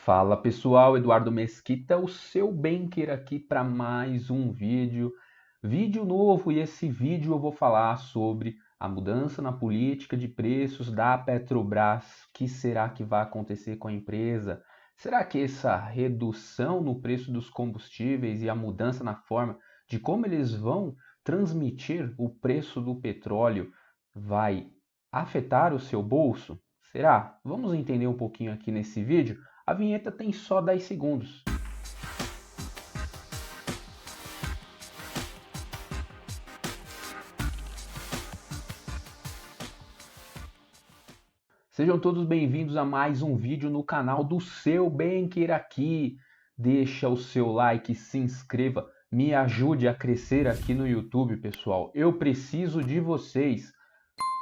Fala pessoal, Eduardo Mesquita, o seu banker aqui para mais um vídeo. Vídeo novo, e esse vídeo eu vou falar sobre a mudança na política de preços da Petrobras. O que será que vai acontecer com a empresa? Será que essa redução no preço dos combustíveis e a mudança na forma de como eles vão transmitir o preço do petróleo vai afetar o seu bolso? Será? Vamos entender um pouquinho aqui nesse vídeo. A vinheta tem só 10 segundos. Sejam todos bem-vindos a mais um vídeo no canal do seu banker aqui. Deixa o seu like, se inscreva, me ajude a crescer aqui no YouTube, pessoal. Eu preciso de vocês.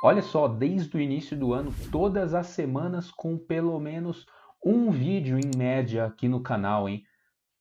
Olha só, desde o início do ano, todas as semanas com pelo menos um vídeo em média aqui no canal, hein?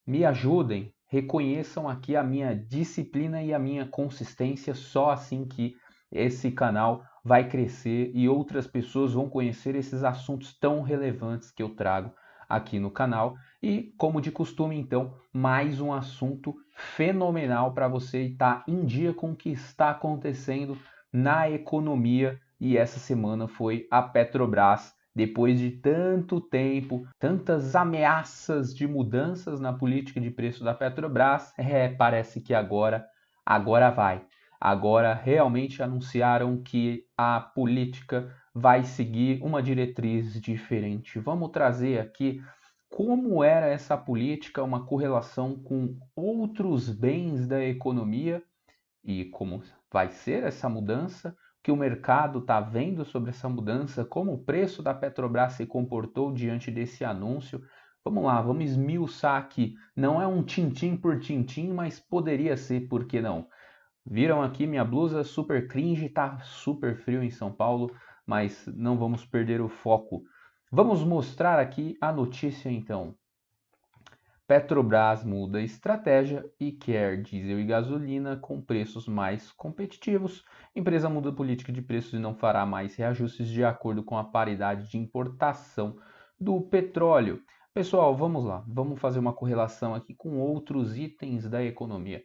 Me ajudem, reconheçam aqui a minha disciplina e a minha consistência, só assim que esse canal vai crescer e outras pessoas vão conhecer esses assuntos tão relevantes que eu trago aqui no canal. E, como de costume, então, mais um assunto fenomenal para você estar em dia com o que está acontecendo na economia. E essa semana foi a Petrobras. Depois de tanto tempo, tantas ameaças de mudanças na política de preço da Petrobras, parece que agora vai. Agora realmente anunciaram que a política vai seguir uma diretriz diferente. Vamos trazer aqui como era essa política, uma correlação com outros bens da economia e como vai ser essa mudança, que o mercado está vendo sobre essa mudança, como o preço da Petrobras se comportou diante desse anúncio. Vamos lá, vamos esmiuçar aqui. Não é um tintim por tintim, mas poderia ser, por que não? Viram aqui minha blusa super cringe, tá super frio em São Paulo, mas não vamos perder o foco. Vamos mostrar aqui a notícia então. Petrobras muda estratégia e quer diesel e gasolina com preços mais competitivos. Empresa muda política de preços e não fará mais reajustes de acordo com a paridade de importação do petróleo. Pessoal, vamos lá, vamos fazer uma correlação aqui com outros itens da economia.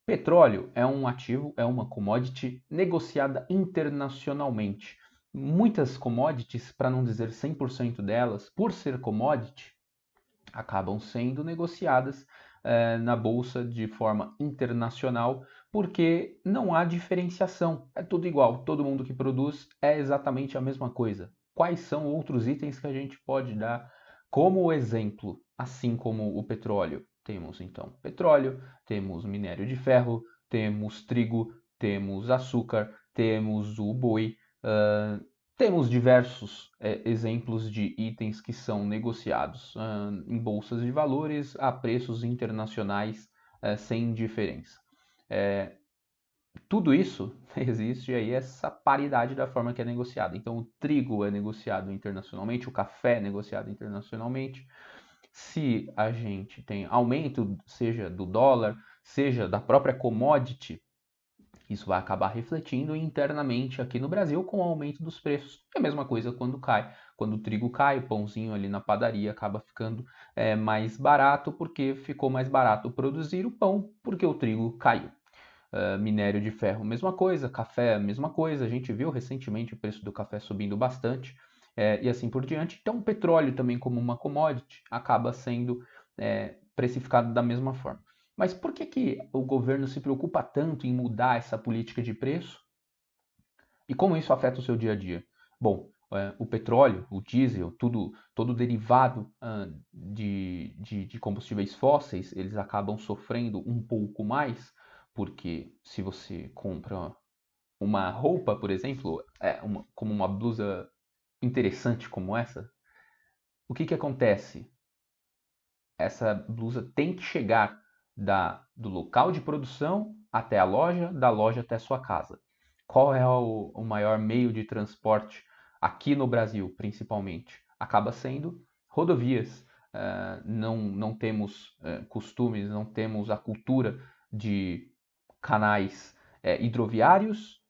Petróleo é um ativo, é uma commodity negociada internacionalmente. Muitas commodities, para não dizer 100% delas, por ser commodity, acabam sendo negociadas na bolsa de forma internacional, porque não há diferenciação, é tudo igual, todo mundo que produz é exatamente a mesma coisa. Quais são outros itens que a gente pode dar como exemplo, assim como o petróleo? Temos então petróleo, temos minério de ferro, temos trigo, temos açúcar, temos o boi, temos diversos exemplos de itens que são negociados em bolsas de valores a preços internacionais sem diferença. Tudo isso existe aí essa paridade da forma que é negociado. Então, o trigo é negociado internacionalmente, o café é negociado internacionalmente. Se a gente tem aumento, seja do dólar, seja da própria commodity, isso vai acabar refletindo internamente aqui no Brasil com o aumento dos preços. É a mesma coisa quando cai. Quando o trigo cai, o pãozinho ali na padaria acaba ficando mais barato porque ficou mais barato produzir o pão porque o trigo caiu. Minério de ferro, mesma coisa. Café, mesma coisa. A gente viu recentemente o preço do café subindo bastante e assim por diante. Então, o petróleo também como uma commodity acaba sendo precificado da mesma forma. Mas por que o governo se preocupa tanto em mudar essa política de preço? E como isso afeta o seu dia a dia? Bom, o petróleo, o diesel, todo derivado de combustíveis fósseis, eles acabam sofrendo um pouco mais, porque se você compra uma roupa, por exemplo, como uma blusa interessante como essa, o que acontece? Essa blusa tem que chegar do local de produção até a loja, da loja até a sua casa. Qual é o maior meio de transporte aqui no Brasil, principalmente? Acaba sendo rodovias. Não temos costumes, não temos a cultura de canais hidroviários,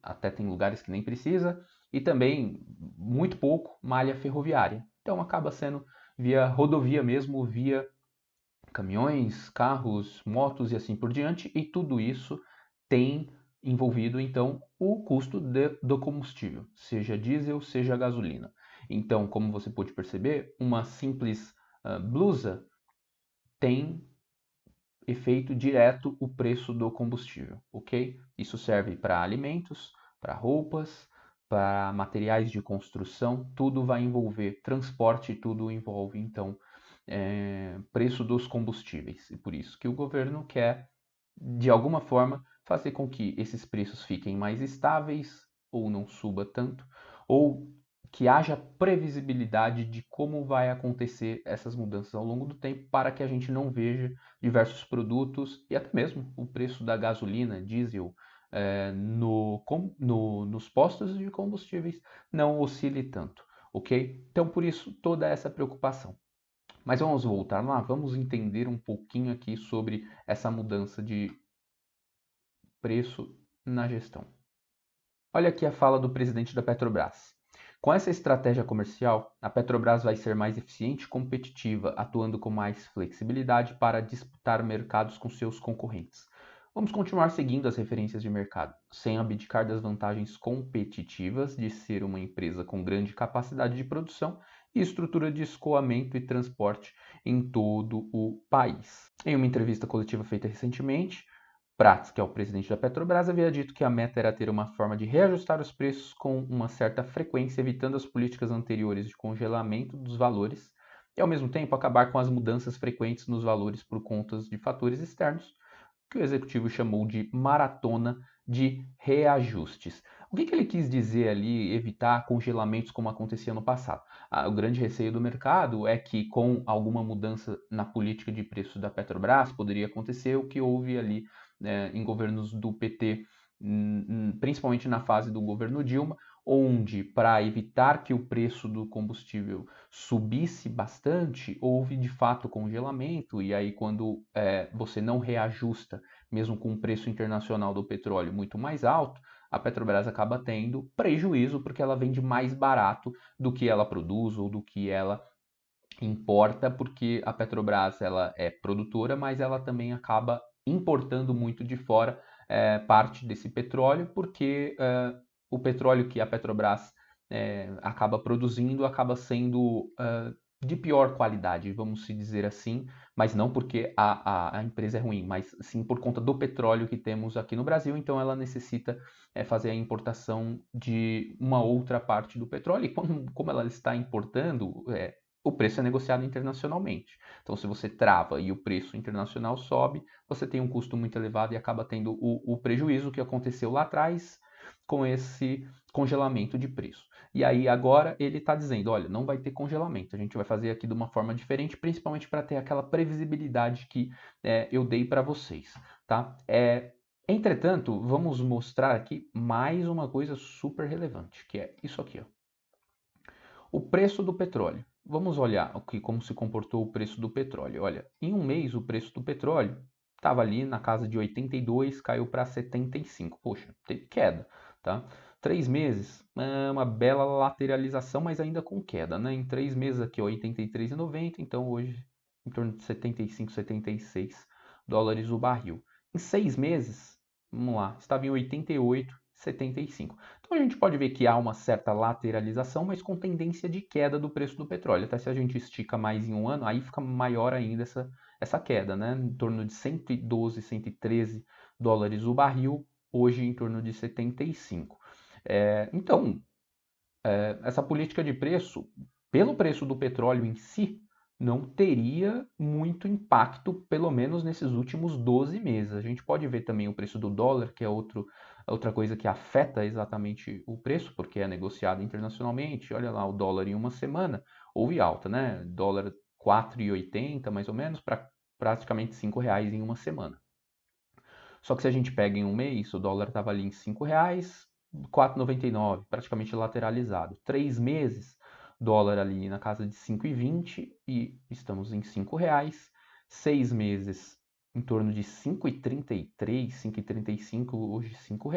até tem lugares que nem precisa, e também muito pouco malha ferroviária. Então acaba sendo via rodovia mesmo, via caminhões, carros, motos e assim por diante, e tudo isso tem envolvido então o custo do combustível, seja diesel, seja gasolina. Então, como você pode perceber, uma simples blusa tem efeito direto o preço do combustível, ok? Isso serve para alimentos, para roupas, para materiais de construção, tudo vai envolver transporte, tudo envolve então preço dos combustíveis. E por isso que o governo quer, de alguma forma, fazer com que esses preços fiquem mais estáveis ou não suba tanto, ou que haja previsibilidade de como vai acontecer essas mudanças ao longo do tempo, para que a gente não veja diversos produtos e até mesmo o preço da gasolina, diesel, nos postos de combustíveis não oscile tanto, ok? Então, por isso, toda essa preocupação. Mas vamos voltar lá, vamos entender um pouquinho aqui sobre essa mudança de preço na gestão. Olha aqui a fala do presidente da Petrobras. Com essa estratégia comercial, a Petrobras vai ser mais eficiente e competitiva, atuando com mais flexibilidade para disputar mercados com seus concorrentes. Vamos continuar seguindo as referências de mercado, sem abdicar das vantagens competitivas de ser uma empresa com grande capacidade de produção e estrutura de escoamento e transporte em todo o país. Em uma entrevista coletiva feita recentemente, Prats, que é o presidente da Petrobras, havia dito que a meta era ter uma forma de reajustar os preços com uma certa frequência, evitando as políticas anteriores de congelamento dos valores e, ao mesmo tempo, acabar com as mudanças frequentes nos valores por conta de fatores externos, que o executivo chamou de maratona de reajustes. O que ele quis dizer ali, evitar congelamentos como acontecia no passado? O grande receio do mercado é que, com alguma mudança na política de preços da Petrobras, poderia acontecer o que houve ali em governos do PT, principalmente na fase do governo Dilma, onde, para evitar que o preço do combustível subisse bastante, houve de fato congelamento, e aí quando você não reajusta, mesmo com o preço internacional do petróleo muito mais alto, a Petrobras acaba tendo prejuízo porque ela vende mais barato do que ela produz ou do que ela importa, porque a Petrobras ela é produtora, mas ela também acaba importando muito de fora parte desse petróleo, porque o petróleo que a Petrobras acaba produzindo acaba sendo de pior qualidade, vamos se dizer assim, mas não porque a empresa é ruim, mas sim por conta do petróleo que temos aqui no Brasil, então ela necessita fazer a importação de uma outra parte do petróleo, e como ela está importando, o preço é negociado internacionalmente. Então, se você trava e o preço internacional sobe, você tem um custo muito elevado e acaba tendo o prejuízo que aconteceu lá atrás com esse congelamento de preço. E aí agora ele está dizendo, olha, não vai ter congelamento, a gente vai fazer aqui de uma forma diferente, principalmente para ter aquela previsibilidade que eu dei para vocês, tá? Entretanto, vamos mostrar aqui mais uma coisa super relevante, que é isso aqui, ó. O preço do petróleo. Vamos olhar aqui como se comportou o preço do petróleo. Olha, em um mês o preço do petróleo estava ali na casa de 82, caiu para 75. Poxa, teve queda, tá? 3 meses, uma bela lateralização, mas ainda com queda, né? Em 3 meses aqui, 83,90, então hoje em torno de 75, 76 dólares o barril. Em 6 meses, vamos lá, estava em 88,75. Então a gente pode ver que há uma certa lateralização, mas com tendência de queda do preço do petróleo. Até se a gente estica mais em um ano, aí fica maior ainda essa queda, né? Em torno de 112, 113 dólares o barril, hoje em torno de 75. Então, essa política de preço, pelo preço do petróleo em si, não teria muito impacto, pelo menos nesses últimos 12 meses. A gente pode ver também o preço do dólar, que é outra coisa que afeta exatamente o preço, porque é negociado internacionalmente. Olha lá, o dólar em uma semana houve alta, né? Dólar 4,80 mais ou menos, para praticamente R$ 5 em uma semana. Só que se a gente pega em um mês, o dólar estava ali em R$ 5, 4,99, praticamente lateralizado. 3 meses, dólar ali na casa de 5,20 e estamos em R$ 5. 6 meses, em torno de 5,33, 5,35, hoje R$ 5.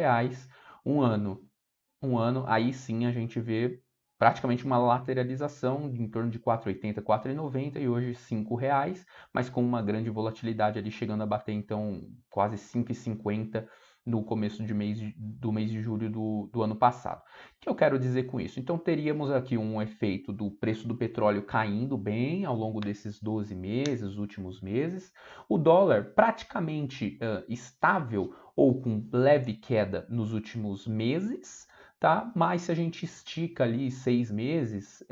Um ano, aí sim a gente vê praticamente uma lateralização em torno de 4,80, 4,90 e hoje R$ 5, mas com uma grande volatilidade ali chegando a bater então quase 5,50 no começo do mês de julho do ano passado. O que eu quero dizer com isso? Então teríamos aqui um efeito do preço do petróleo caindo bem ao longo desses 12 meses, últimos meses, o dólar praticamente estável ou com leve queda nos últimos meses, tá? Mas se a gente estica ali 6 meses,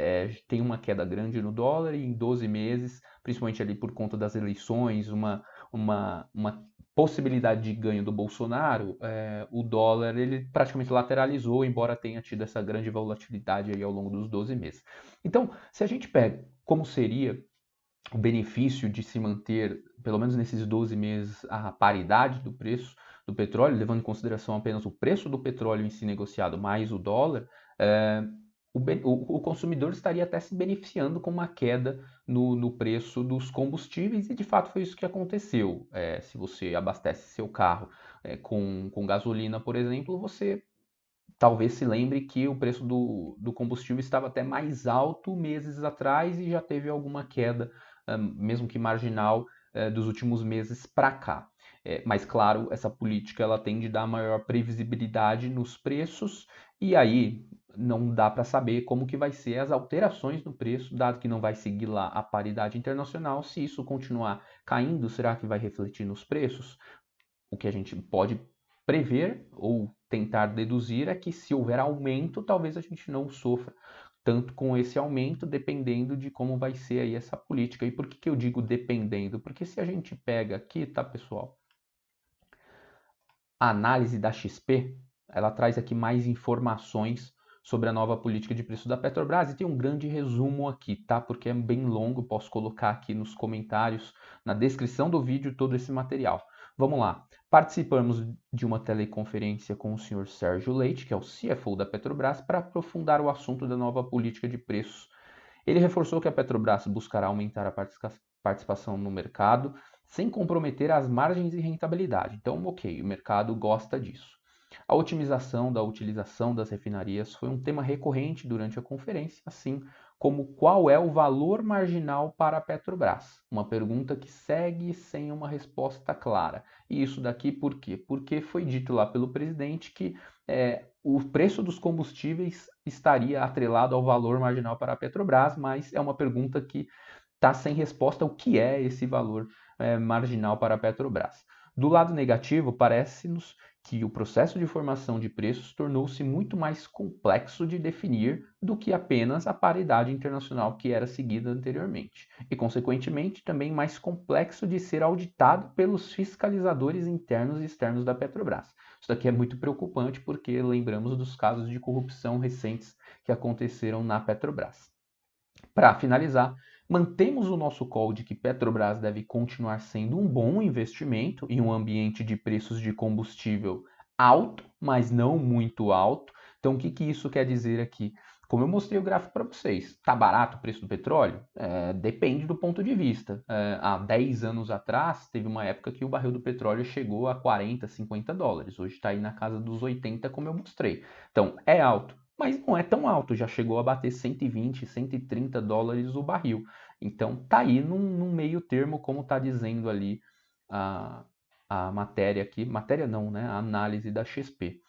tem uma queda grande no dólar e em 12 meses, principalmente ali por conta das eleições, uma possibilidade de ganho do Bolsonaro, o dólar ele praticamente lateralizou, embora tenha tido essa grande volatilidade aí ao longo dos 12 meses. Então, se a gente pega como seria o benefício de se manter, pelo menos nesses 12 meses, a paridade do preço do petróleo, levando em consideração apenas o preço do petróleo em si negociado mais o dólar, o consumidor estaria até se beneficiando com uma queda no preço dos combustíveis, e de fato foi isso que aconteceu. Se você abastece seu carro com gasolina, por exemplo, você talvez se lembre que o preço do combustível estava até mais alto meses atrás e já teve alguma queda, mesmo que marginal, dos últimos meses para cá. Mas, claro, essa política ela tende a dar maior previsibilidade nos preços e aí não dá para saber como que vai ser as alterações no preço, dado que não vai seguir lá a paridade internacional. Se isso continuar caindo, será que vai refletir nos preços? O que a gente pode prever ou tentar deduzir é que se houver aumento, talvez a gente não sofra tanto com esse aumento, dependendo de como vai ser aí essa política. E por que eu digo dependendo? Porque se a gente pega aqui, tá, pessoal, a análise da XP, ela traz aqui mais informações sobre a nova política de preço da Petrobras e tem um grande resumo aqui, tá? Porque é bem longo, posso colocar aqui nos comentários, na descrição do vídeo, todo esse material. Vamos lá. Participamos de uma teleconferência com o senhor Sérgio Leite, que é o CFO da Petrobras, para aprofundar o assunto da nova política de preços. Ele reforçou que a Petrobras buscará aumentar a participação no mercado sem comprometer as margens e rentabilidade. Então, ok, o mercado gosta disso. A otimização da utilização das refinarias foi um tema recorrente durante a conferência, assim como qual é o valor marginal para a Petrobras. Uma pergunta que segue sem uma resposta clara. E isso daqui por quê? Porque foi dito lá pelo presidente que o preço dos combustíveis estaria atrelado ao valor marginal para a Petrobras, mas é uma pergunta que está sem resposta. O que é esse valor marginal para a Petrobras? Do lado negativo, parece-nos que o processo de formação de preços tornou-se muito mais complexo de definir do que apenas a paridade internacional que era seguida anteriormente, e, consequentemente, também mais complexo de ser auditado pelos fiscalizadores internos e externos da Petrobras. Isso daqui é muito preocupante porque lembramos dos casos de corrupção recentes que aconteceram na Petrobras. Para finalizar, mantemos o nosso call de que Petrobras deve continuar sendo um bom investimento em um ambiente de preços de combustível alto, mas não muito alto. Então, o que isso quer dizer aqui? Como eu mostrei o gráfico para vocês, está barato o preço do petróleo? Depende do ponto de vista. Há 10 anos atrás, teve uma época que o barril do petróleo chegou a 40, 50 dólares. Hoje está aí na casa dos 80, como eu mostrei. Então, é alto, mas não é tão alto, já chegou a bater 120, 130 dólares o barril. Então tá aí num meio termo, como está dizendo ali a, a matéria aqui, matéria não, né? A análise da XP.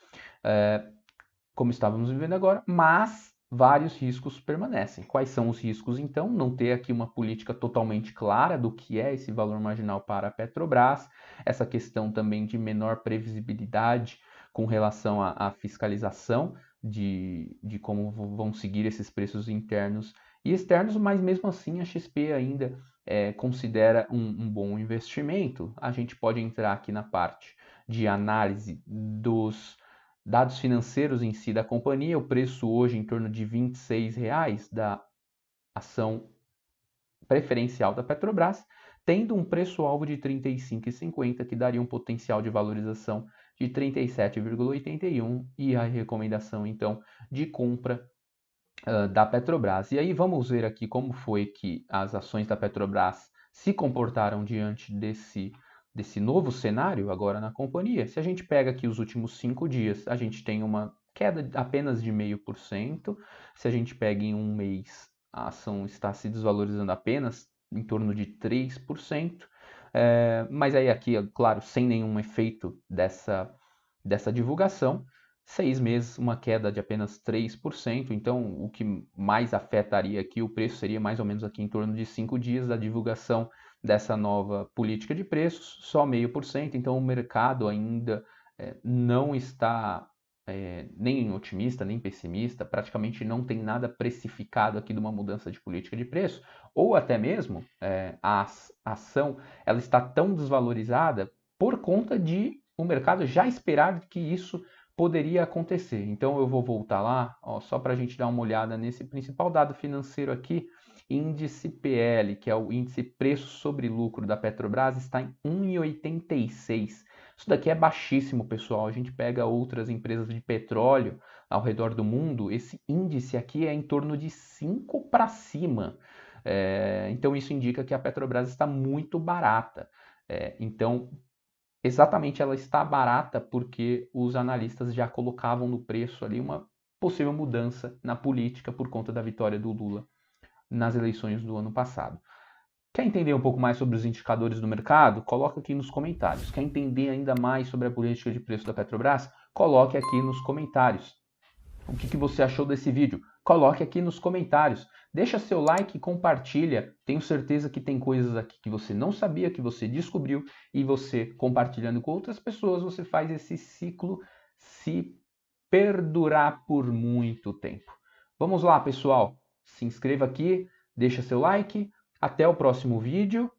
Como estávamos vivendo agora, mas vários riscos permanecem. Quais são os riscos, então? Não ter aqui uma política totalmente clara do que é esse valor marginal para a Petrobras, essa questão também de menor previsibilidade com relação à fiscalização de como vão seguir esses preços internos e externos, mas mesmo assim a XP ainda considera um bom investimento. A gente pode entrar aqui na parte de análise dos dados financeiros em si da companhia, o preço hoje em torno de R$ 26 da ação preferencial da Petrobras, tendo um preço-alvo de R$ 35,50, que daria um potencial de valorização de 37,81 e a recomendação, então, de compra da Petrobras. E aí vamos ver aqui como foi que as ações da Petrobras se comportaram diante desse novo cenário agora na companhia. Se a gente pega aqui os últimos 5 dias, a gente tem uma queda apenas de 0,5%. Se a gente pega em um mês, a ação está se desvalorizando apenas em torno de 3%. Mas aí aqui, claro, sem nenhum efeito dessa divulgação, 6 meses, uma queda de apenas 3%. Então, o que mais afetaria aqui o preço seria mais ou menos aqui em torno de 5 dias da divulgação dessa nova política de preços, só 0,5%. Então, o mercado ainda não está nem otimista, nem pessimista, praticamente não tem nada precificado aqui de uma mudança de política de preço, ou até mesmo a ação ela está tão desvalorizada por conta de o mercado já esperar que isso poderia acontecer. Então eu vou voltar lá, ó, só para a gente dar uma olhada nesse principal dado financeiro aqui, índice PL, que é o índice preço sobre lucro da Petrobras, está em 1,86. Isso daqui é baixíssimo, pessoal. A gente pega outras empresas de petróleo ao redor do mundo, esse índice aqui é em torno de 5 para cima. Então isso indica que a Petrobras está muito barata. Então, exatamente ela está barata porque os analistas já colocavam no preço ali uma possível mudança na política por conta da vitória do Lula nas eleições do ano passado. Quer entender um pouco mais sobre os indicadores do mercado? Coloca aqui nos comentários. Quer entender ainda mais sobre a política de preço da Petrobras? Coloque aqui nos comentários. O que você achou desse vídeo? Coloque aqui nos comentários. Deixa seu like e compartilha. Tenho certeza que tem coisas aqui que você não sabia, que você descobriu, e você compartilhando com outras pessoas, você faz esse ciclo se perdurar por muito tempo. Vamos lá, pessoal. Se inscreva aqui, deixa seu like. Até o próximo vídeo